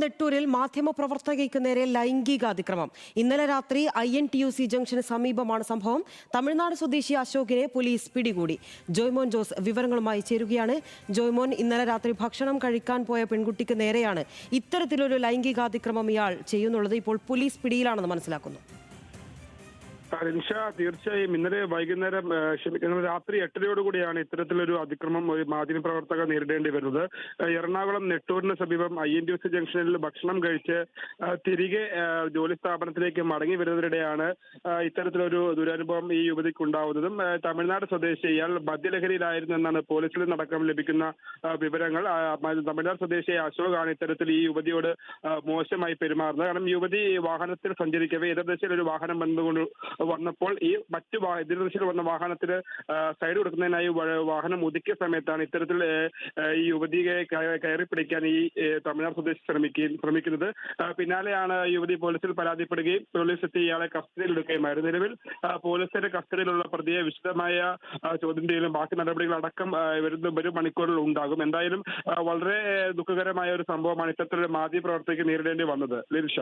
നെട്ടൂരിൽ മാധ്യമപ്രവർത്തകയ്ക്ക് നേരെ ലൈംഗികാതിക്രമം. ഇന്നലെ രാത്രി INTUC ജംഗ്ഷന് സമീപമാണ് സംഭവം. തമിഴ്നാട് സ്വദേശി അശോകിനെ പോലീസ് പിടികൂടി. ജോയ്മോൻ ജോസ് വിവരങ്ങളുമായി ചേരുകയാണ്. ജോയ്മോൻ, ഇന്നലെ രാത്രി ഭക്ഷണം കഴിക്കാൻ പോയ പെൺകുട്ടിക്ക് നേരെയാണ് ഇത്തരത്തിലൊരു ലൈംഗികാതിക്രമം ഇയാൾ ചെയ്യുന്നുള്ളത്. ഇപ്പോൾ പോലീസ് പിടിയിലാണെന്ന് മനസ്സിലാക്കുന്നു. നിഷ, തീർച്ചയായും ഇന്നലെ വൈകുന്നേരം രാത്രി 8:00യോടുകൂടിയാണ് ഇത്തരത്തിലൊരു അതിക്രമം ഒരു മാധ്യമപ്രവർത്തകർ നേരിടേണ്ടി വരുന്നത്. എറണാകുളം നെട്ടൂരിന് സമീപം INTUC ജംഗ്ഷനിൽ ഭക്ഷണം കഴിച്ച് തിരികെ ജോലി സ്ഥാപനത്തിലേക്ക് മടങ്ങി വരുന്നതിനിടെയാണ് ഇത്തരത്തിലൊരു ദുരനുഭവം ഈ യുവതിക്ക് ഉണ്ടാവുന്നതും. തമിഴ്നാട് സ്വദേശി ഇയാൾ മദ്യലഹരിയിലായിരുന്നു എന്നാണ് പോലീസിൽ നിന്നടക്കം ലഭിക്കുന്ന വിവരങ്ങൾ. തമിഴ്നാട് സ്വദേശിയായ അശോകാണ് ഇത്തരത്തിൽ ഈ യുവതിയോട് മോശമായി പെരുമാറുന്നത്. കാരണം യുവതി വാഹനത്തിൽ സഞ്ചരിക്കവേ എതിർദിശയിൽ ഒരു വാഹനം വന്നപ്പോൾ ഈ മറ്റു എതിർദിശയിൽ വന്ന വാഹനത്തിന് സൈഡ് കൊടുക്കുന്നതിനായി വാഹനം ഒതുക്കിയ സമയത്താണ് ഇത്തരത്തിൽ ഈ യുവതിയെ കയറി പിടിക്കാൻ ഈ തമിഴ്നാട് സ്വദേശി ശ്രമിക്കുന്നത്. പിന്നാലെയാണ് യുവതി പോലീസിൽ പരാതിപ്പെടുകയും പോലീസ് എത്തി ഇയാളെ കസ്റ്റഡിയിലെടുക്കുകയുമായിരുന്നു. നിലവിൽ പോലീസിന്റെ കസ്റ്റഡിയിലുള്ള പ്രതിയെ വിശദമായ ചോദ്യം ചെയ്യലും ബാക്കി നടപടികളടക്കം വരും മണിക്കൂറിൽ ഉണ്ടാകും. എന്തായാലും വളരെ ദുഃഖകരമായ ഒരു സംഭവമാണ് ഇത്തരത്തിലൊരു മാധ്യമപ്രവർത്തകർക്ക് നേരിടേണ്ടി വന്നത്. ലിൻഷ.